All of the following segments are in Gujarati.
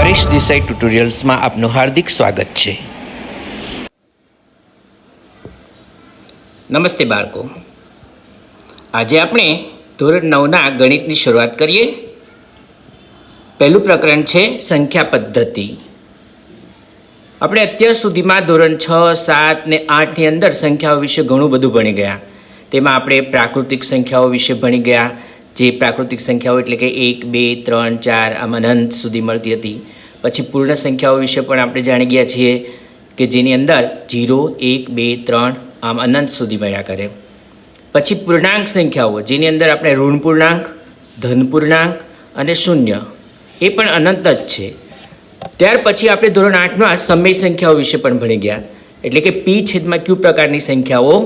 હરીશ દેસાઈ ટ્યુટોરિયલ્સમાં આપનું હાર્દિક સ્વાગત છે. નમસ્તે બાળકો, આજે આપણે ધોરણ 9ના ગણિતની શરૂઆત કરીએ. પહેલું પ્રકરણ છે સંખ્યા પદ્ધતિ. આપણે અત્યાર સુધીમાં ધોરણ 6, 7 ને 8ની અંદર સંખ્યાઓ વિશે ઘણું બધું ભણી ગયા. તેમાં આપણે પ્રાકૃતિક સંખ્યાઓ વિશે ભણી ગયા. જે પ્રાકૃતિક સંખ્યાઓ એટલે કે 1, 2, 3, 4 આમ અનંત સુધી મળતી હતી. પછી પૂર્ણ સંખ્યાઓ વિશે પણ આપણે જાણી ગયા છીએ કે જેની અંદર 0, 1, 2, 3 આમ અનંત સુધી મળ્યા કરે. પછી પૂર્ણાંક સંખ્યાઓ જેની અંદર આપણે ઋણ પૂર્ણાંક, ધન પૂર્ણાંક અને શૂન્ય એ પણ અનંત જ છે. ત્યાર પછી આપણે ધોરણ 8માં સમય સંખ્યાઓ વિશે પણ ભણી ગયા. એટલે કે P છેદમાં Q પ્રકારની સંખ્યાઓ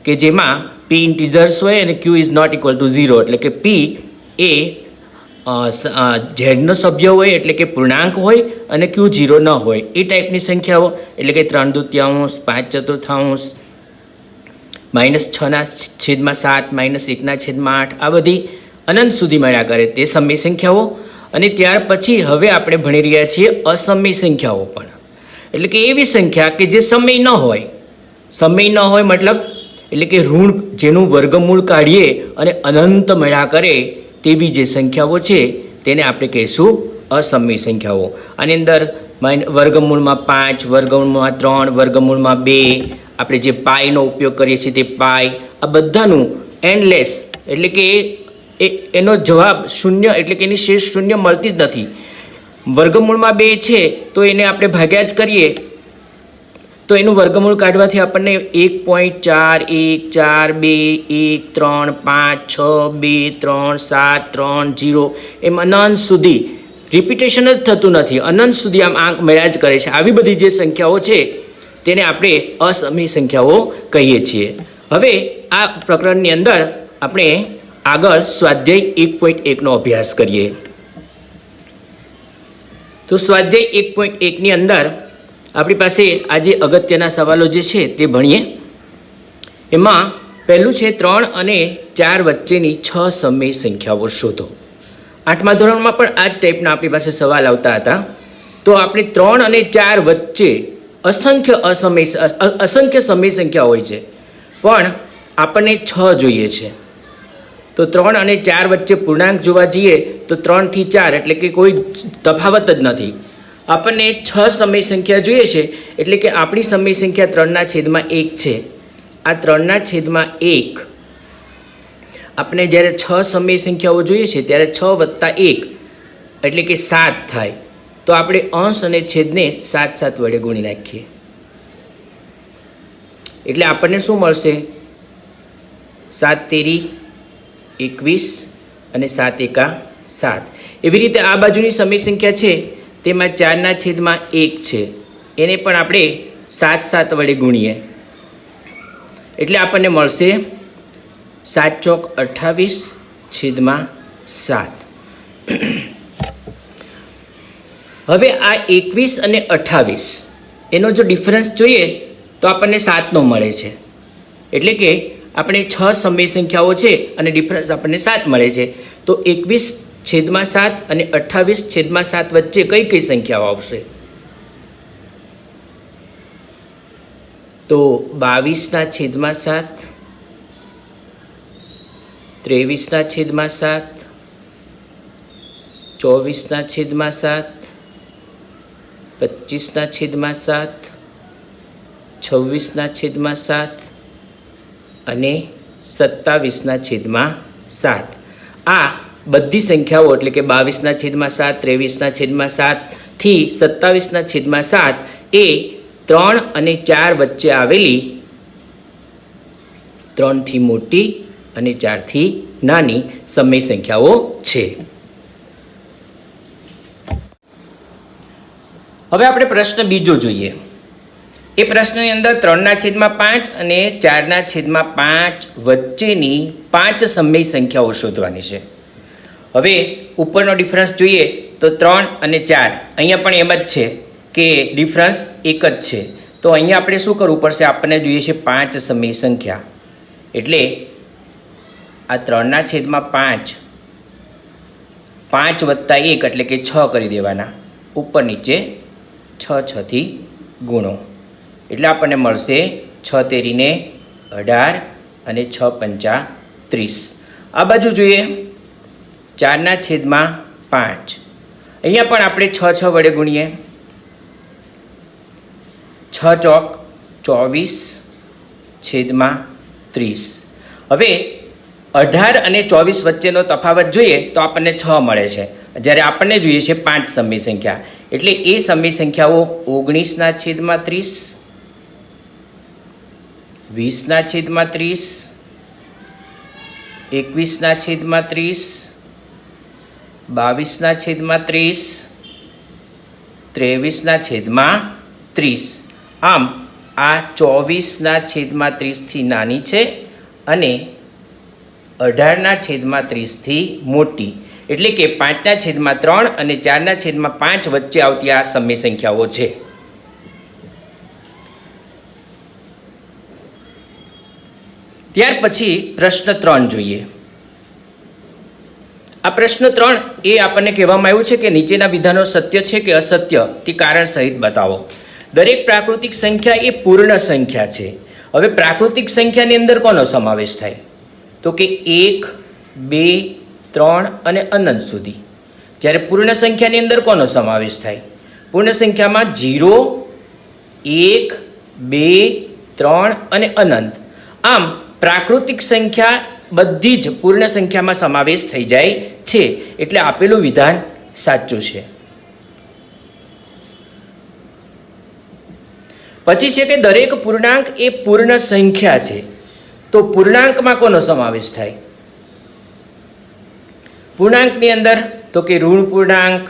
કે જેમાં P ઇન્ટીજર્સ હોય અને Q is not equal to 0. એટલે કે P એ ઝેડનો સભ્ય હોય એટલે કે પૂર્ણાંક હોય અને Q 0 ન હોય એ ટાઈપની સંખ્યાઓ. એટલે કે 3/2, 5/4, -6/7, -1/8 આ બધી અનંત સુધી મળ્યા કરે તે સમય સંખ્યાઓ. અને ત્યાર પછી હવે આપણે ભણી રહ્યા છીએ અસમય સંખ્યાઓ પણ. એટલે કે એવી સંખ્યા કે જે સમય ન હોય. સમય ન હોય મતલબ એટલે કે ઋણ જેનું વર્ગમૂળ કાઢીએ અને અનંત મળ્યા કરે તેવી જે સંખ્યાઓ છે તેને આપણે કહીશું અસમય સંખ્યાઓ. આની અંદર વર્ગમૂળમાં 5, વર્ગમૂળમાં 3, વર્ગમૂળમાં 2, આપણે જે પાઈનો ઉપયોગ કરીએ છીએ તે પાઈ, આ બધાનું એન્ડલેસ એટલે કે એનો જવાબ શૂન્ય એટલે કે એની શેષ શૂન્ય મળતી જ નથી. વર્ગમૂળમાં 2 છે તો એને આપણે ભાગ્યા જ કરીએ તો એનું વર્ગમૂળ કાઢવાથી આપણને 1.4, 1, 4, 2, 1, 3, 5, 6, 2, 3, 7, 3, 0 એમ અનંત સુધી રિપીટેશન જ થતું નથી. અનંત સુધી આમ આંક મળ્યા જ કરે છે. આવી બધી જે સંખ્યાઓ છે તેને આપણે અસમય સંખ્યાઓ કહીએ છીએ. હવે આ પ્રકરણની અંદર આપણે આગળ સ્વાધ્યાય 1.1નો અભ્યાસ કરીએ. તો સ્વાધ્યાય 1.1ની અંદર આપણી પાસે આજે અગત્યના સવાલો જે છે તે ભણીએ. એમાં પહેલું છે 3 અને 4 વચ્ચેની 6 સમય સંખ્યાઓ શોધો. 8મા ધોરણમાં પણ આ જ ટાઈપના આપણી પાસે સવાલ આવતા હતા. તો આપણે 3 અને 4 વચ્ચે અસંખ્ય સમય સંખ્યા હોય છે પણ આપણને 6 જોઈએ છે. તો 3 અને 4 વચ્ચે પૂર્ણાંક જોવા જઈએ તો 3 થી 4 એટલે કે કોઈ તફાવત જ નથી. આપણને 6 સમય સંખ્યા જોઈએ છે એટલે કે આપણી સમય સંખ્યા 3/1 છે. આ 3/1 આપણે જ્યારે 6 સમય સંખ્યાઓ જોઈએ છે ત્યારે 6 + 1 એટલે કે 7 થાય. તો આપણે અંશ અને છેદને 7 વડે ગુણી નાખીએ એટલે આપણને શું મળશે? 7 × 3 = 21 અને 7 × 7. એવી રીતે આ બાજુની સમય સંખ્યા છે તેમાં 4/1 છે. એને પણ આપણે 7 વડે ગુણીએ એટલે આપણને મળશે 7 × 28 / 7. હવે આ 21 અને 28 એનો જો ડિફરન્સ જોઈએ તો આપણને 7નો મળે છે. એટલે કે આપણે 6 સમય સંખ્યાઓ છે અને ડિફરન્સ આપણને 7 મળે છે. તો 21/7 અને 28/7 વચ્ચે કઈ કઈ સંખ્યાઓ આવશે? તો 22/7, 23/7, 24/7, 25/7, 26/7 અને 27/7. આ બધી સંખ્યાઓ એટલે કે 22/7, 23/7 થી 27/7 એ 3 અને 4 વચ્ચે આવેલી 3 થી મોટી અને 4 થી નાની સમય સંખ્યાઓ છે. હવે આપણે પ્રશ્ન બીજો જોઈએ. એ પ્રશ્નની અંદર 3/5 અને 4/5 વચ્ચેની 5 સમય સંખ્યાઓ શોધવાની છે. હવે ઉપરનો ડિફરન્સ જોઈએ તો 3 અને 4 અહીંયા પણ એમ જ છે કે ડિફરન્સ એક જ છે. તો અહીંયા આપણે શું કરવું પડશે? આપણને જોઈએ છે 5 સમય સંખ્યા. એટલે આ 3/5 5 + 1 એટલે કે 6 કરી દેવાના. ઉપર નીચે 6 થી ગુણો એટલે આપણને મળશે 6 તેરીને 18 અને 6 પંચા 30. આ બાજુ જોઈએ 4/5. અહીંયા પણ આપણે 6 વડે ગુણીએ. 6 ચોક 24/30. હવે 18 અને 24 વચ્ચેનો તફાવત જોઈએ તો આપણને 6 મળે છે, જ્યારે આપણને જોઈએ છે 5 સમય સંખ્યા. એટલે એ સમય સંખ્યાઓ 19/30, 20/30, 21/30, 22/30, 23/30. આમ આ 24/30 થી નાની છે અને 18/30 થી મોટી, એટલે કે 5/3 અને 4/5 વચ્ચે આવતી આ સમય સંખ્યાઓ છે. ત્યાર પછી પ્રશ્ન 3 જોઈએ. આ પ્રશ્ન 3 એ આપણને કહેવામાં આવ્યું છે કે નીચેના વિધાનો સત્ય છે કે અસત્ય તે કારણ સહિત બતાવો. દરેક પ્રાકૃતિક સંખ્યા એ પૂર્ણ સંખ્યા છે. હવે પ્રાકૃતિક સંખ્યાની અંદર કોનો સમાવેશ થાય? તો કે 1, 2, 3 અને અનંત સુધી. જ્યારે પૂર્ણ સંખ્યાની અંદર કોનો સમાવેશ થાય? પૂર્ણ સંખ્યામાં 0, 1, 2, 3 અને અનંત. આમ પ્રાકૃતિક સંખ્યા બધી જ પૂર્ણ સંખ્યામાં સમાવેશ થઈ જાય છે, એટલે આપેલું વિધાન સાચું છે. પછી છે કે દરેક પૂર્ણાંક એ પૂર્ણ સંખ્યા છે. તો પૂર્ણાંકમાં કોનો સમાવેશ થાય? પૂર્ણાંકની અંદર તો કે ઋણ પૂર્ણાંક,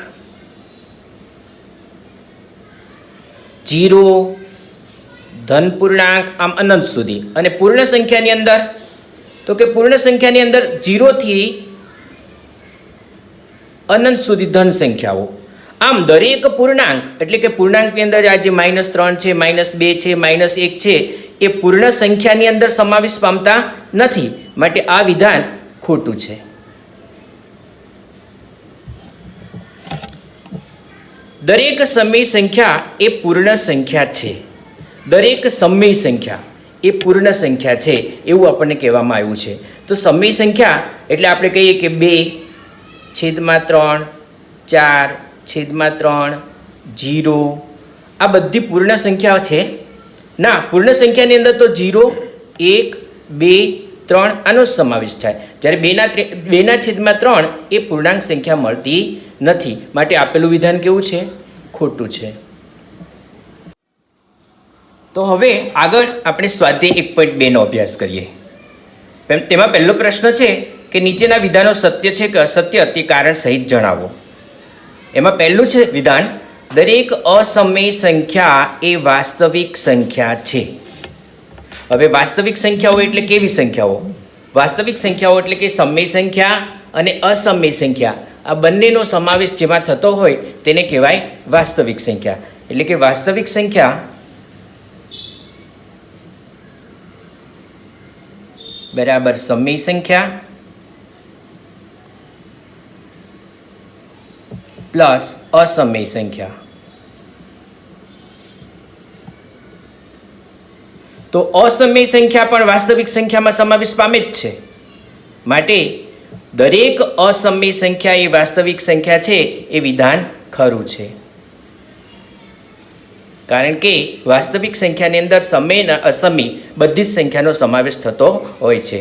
0, ધન પૂર્ણાંક, આમ અનંત સુધી. અને પૂર્ણ સંખ્યાની અંદર તો કે પૂર્ણ સંખ્યાની અંદર 0 થી અનંત સુધી ધન સંખ્યાઓ. આમ દરેક પૂર્ણાંક એટલે કે પૂર્ણાંકની અંદર આ જે -3 છે, -2 છે, -1 છે, એ પૂર્ણ સંખ્યાની અંદર સમાવેશ પામતા નથી, માટે આ વિધાન ખોટું છે. દરેક સમય સંખ્યા એ પૂર્ણ સંખ્યા છે. દરેક સમય સંખ્યા એ પૂર્ણ સંખ્યા છે એવું આપણને કહેવામાં આવ્યું છે. તો સમય સંખ્યા એટલે આપણે કહીએ કે 2/3, 4/3, 0, આ બધી પૂર્ણ સંખ્યા છે ના? પૂર્ણ સંખ્યાની અંદર તો 0, 1, 2, 3 આનો સમાવેશ થાય, જ્યારે 2/3 એ પૂર્ણાંક સંખ્યા મળતી નથી, માટે આપેલું વિધાન કેવું છે? ખોટું છે. તો હવે આગળ આપણે સ્વાધ્યાય 1.2 નો અભ્યાસ કરીએ. તેમાં પહેલો પ્રશ્ન છે કે નીચેના વિધાનો સત્ય છે કે અસત્ય તે કારણ સહિત જણાવો. એમાં પહેલું છે વિધાન, દરેક અસમય સંખ્યા એ વાસ્તવિક સંખ્યા છે. હવે વાસ્તવિક સંખ્યાઓ એટલે કેવી સંખ્યાઓ? વાસ્તવિક સંખ્યાઓ એટલે કે સમય સંખ્યા અને અસમય સંખ્યા આ બંનેનો સમાવેશ જેમાં થતો હોય તેને કહેવાય વાસ્તવિક સંખ્યા. એટલે કે વાસ્તવિક સંખ્યા બરાબર સમય સંખ્યા પ્લસ અસમય સંખ્યા. તો અસમય સંખ્યા પણ વાસ્તવિક સંખ્યામાં સમાવેશ પામે જ છે, માટે દરેક અસમય સંખ્યા એ વાસ્તવિક સંખ્યા છે એ વિધાન ખરું છે. કારણ કે વાસ્તવિક સંખ્યાની અંદર સમય અને અસમય બધી જ સંખ્યાનો સમાવેશ થતો હોય છે.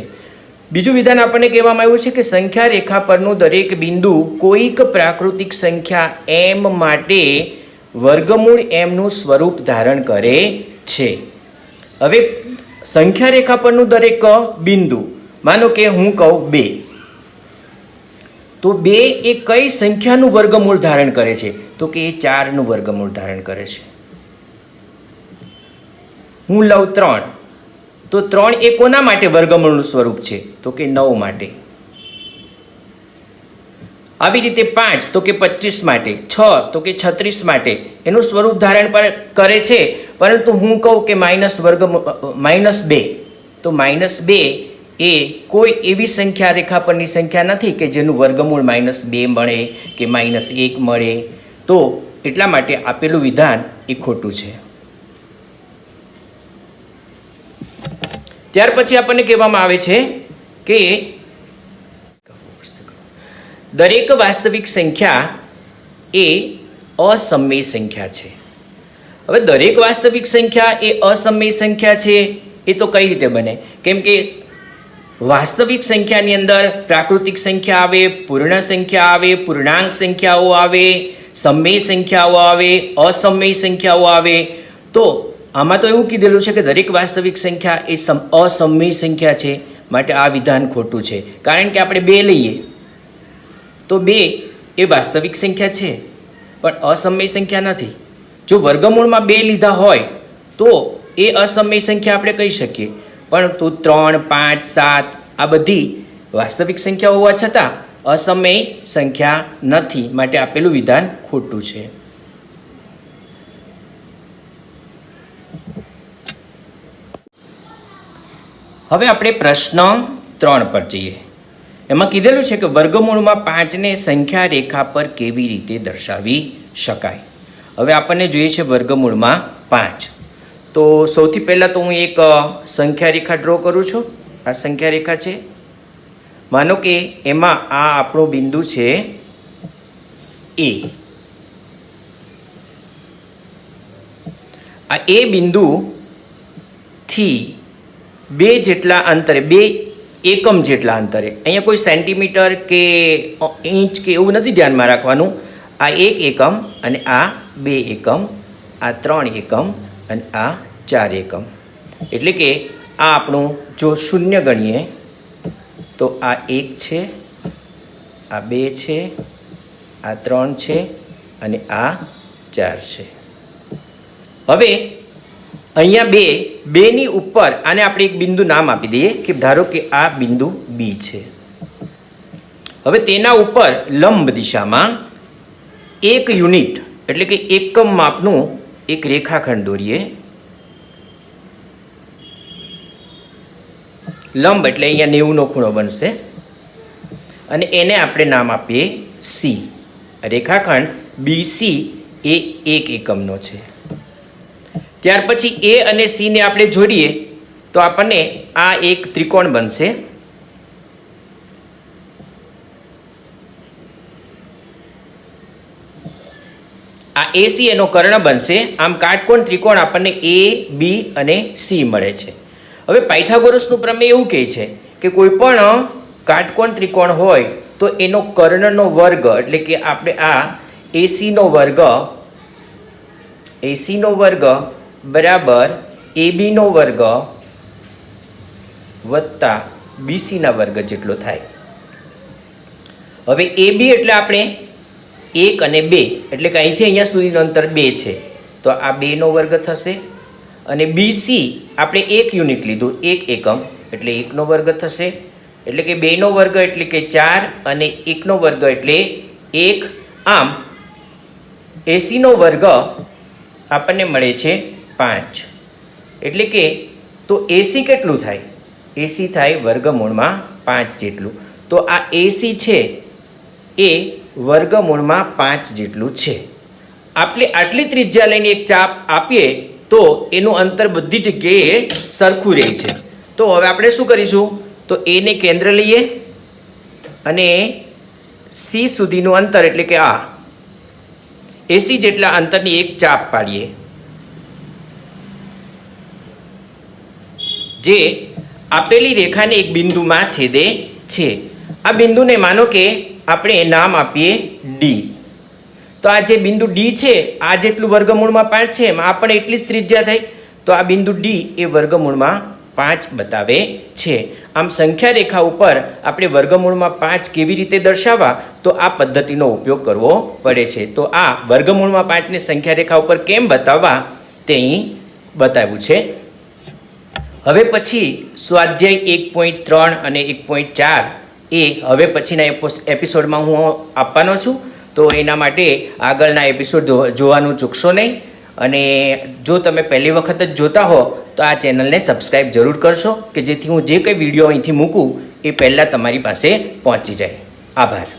બીજું વિધાન આપણને કહેવામાં આવ્યું છે કે સંખ્યા રેખા પરનું દરેક બિંદુ કોઈક પ્રાકૃતિક સંખ્યા m માટે વર્ગમૂળ m નું સ્વરૂપ ધારણ કરે છે. હવે સંખ્યા રેખા પરનું દરેક બિંદુ, માનો કે હું કહું 2, તો 2 એ કઈ સંખ્યાનું વર્ગમૂળ ધારણ કરે છે? તો કે એ 4નું વર્ગમૂળ ધારણ કરે છે. હું લઉં 3, તો 3 એ કોના માટે વર્ગમૂળનું સ્વરૂપ છે? તો કે 9 માટે. આવી રીતે 5 તો કે 25 માટે, 6 તો કે 36 માટે એનું સ્વરૂપ ધારણ કરે છે. પરંતુ હું કહું કે -2, તો -2 એ કોઈ એવી સંખ્યા રેખા પરની સંખ્યા નથી કે જેનું વર્ગમૂળ -2 મળે કે -1 મળે. તો એટલા માટે આપેલું વિધાન એ ખોટું છે. ત્યાર પછી આપણને કહેવામાં આવે છે કે દરેક વાસ્તવિક સંખ્યા એ અસમય સંખ્યા છે. હવે દરેક વાસ્તવિક સંખ્યા એ અસમય સંખ્યા છે એ તો કઈ રીતે બને? કેમ કે વાસ્તવિક સંખ્યાની અંદર પ્રાકૃતિક સંખ્યા આવે, પૂર્ણ સંખ્યા આવે, પૂર્ણાંક સંખ્યાઓ આવે, સમય સંખ્યાઓ આવે, અસમય સંખ્યાઓ આવે. તો આમાં તો એવું કીધેલું છે કે દરેક વાસ્તવિક સંખ્યા એ અસમય સંખ્યા છે, માટે આ વિધાન ખોટું છે. કારણ કે આપણે 2 લઈએ તો 2 એ વાસ્તવિક સંખ્યા છે પણ અસમય સંખ્યા નથી. જો વર્ગમૂળમાં 2 લીધા હોય તો એ અસમય સંખ્યા આપણે કહી શકીએ, પરંતુ 3, 5, 7 આ બધી વાસ્તવિક સંખ્યા હોવા છતાં અસમય સંખ્યા નથી, માટે આપેલું વિધાન ખોટું છે. હવે આપણે પ્રશ્ન 3 પર જઈએ. એમાં કીધેલું છે કે વર્ગમૂળમાં 5ને સંખ્યા રેખા પર કેવી રીતે દર્શાવી શકાય. હવે આપણને જોઈએ છે વર્ગમૂળમાં 5. તો સૌથી પહેલાં તો હું એક સંખ્યા રેખા ડ્રો કરું છું. આ સંખ્યા રેખા છે. માનો કે એમાં આ આપણું બિંદુ છે એ. આ એ બિંદુથી 2 જેટલા અંતરે, 2 એકમ જેટલા અંતરે, અહીંયા કોઈ સેન્ટીમીટર કે ઇંચ કે એવું નથી ધ્યાનમાં રાખવાનું. આ 1 એકમ અને આ 2 એકમ, આ 3 એકમ અને આ 4 એકમ. એટલે કે આ આપણું જો શૂન્ય ગણીએ તો આ 1 છે, આ 2 છે, આ 3 છે અને આ 4 છે. હવે અહીંયા 2ની ઉપર આને આપણે એક બિંદુ નામ આપી દઈએ કે ધારો કે આ બિંદુ બી છે. હવે તેના ઉપર લંબ દિશામાં 1 યુનિટ એટલે કે એકમ માપનું એક રેખાખંડ દોરીએ. લંબ એટલે અહીંયા 90નો ખૂણો બનશે અને એને આપણે નામ આપીએ સી. રેખાખંડ BC એ 1 એકમનો છે. ત્યાર પછી એ અને સીને આપણે જોડીએ તો આપણને આ એક ત્રિકોણ બનશે. આ AC એનો કર્ણ બનશે. આમ કાટકોણ ત્રિકોણ આપણને A, B અને C મળે છે. હવે પાયથાગોરસનું પ્રમેય એવું કહે છે કે કોઈ પણ કાટકોણ ત્રિકોણ હોય તો એનો કર્ણનો વર્ગ એટલે કે આપણે આ AC નો વર્ગ બરાબર AB નો વર્ગ વત્તા BC ના વર્ગ જેટલો થાય. હવે AB એટલે આપણે 1 અને 2 એટલે કે અહીંથી અહીંયા સુધીનું અંતર 2 છે તો આ 2 નો વર્ગ થશે. અને BC આપણે 1 યુનિટ લીધું, 1 એકમ એટલે 1 નો વર્ગ થશે. એટલે કે 2 નો વર્ગ એટલે કે 4 અને 1 નો વર્ગ એટલે 1. આમ AC નો વર્ગ આપણને મળે છે 5. એટલે કે તો AC કેટલું થાય? AC થાય વર્ગમૂળમાં 5 જેટલું. તો આ AC છે એ વર્ગમૂળમાં 5 જેટલું છે. આપણે આટલી ત્રિજ્યા લઈને એક ચાપ આપીએ તો એનું અંતર બધી જગ્યાએ સરખું રહે છે. તો હવે આપણે શું કરીશું? તો એને કેન્દ્ર લઈએ અને C સુધીનું અંતર એટલે કે આ AC જેટલા અંતરની એક ચાપ પાડીએ, જે આપેલી રેખાને એક બિંદુમાં છેદે છે. આ બિંદુને માનો કે આપણે નામ આપીએ D. તો આ જે બિંદુ D છે આ જેટલું વર્ગમૂળમાં 5 છે એમાં આપણે એટલી જ ત્રિજ્યા થઈ. તો આ બિંદુ D એ વર્ગમૂળમાં 5 બતાવે છે. આમ સંખ્યા રેખા ઉપર આપણે વર્ગમૂળમાં 5 કેવી રીતે દર્શાવવા? તો આ પદ્ધતિનો ઉપયોગ કરવો પડે છે. તો આ વર્ગમૂળમાં 5ને સંખ્યા રેખા ઉપર કેમ બતાવવા તે અહીં બતાવ્યું છે. હવે પછી સ્વાધ્યાય 1.3 અને 1.4 એ હવે પછીના એપિસોડમાં હું આપવાનો છું. તો એના માટે આગળના એપિસોડ જોવાનું ચૂકશો નહીં. અને જો તમે પહેલી વખત જ જોતા હો તો આ ચેનલને સબસ્ક્રાઈબ જરૂર કરશો કે જેથી હું જે કંઈ વિડીયો અહીંથી મૂકું એ પહેલાં તમારી પાસે પહોંચી જાય. આભાર.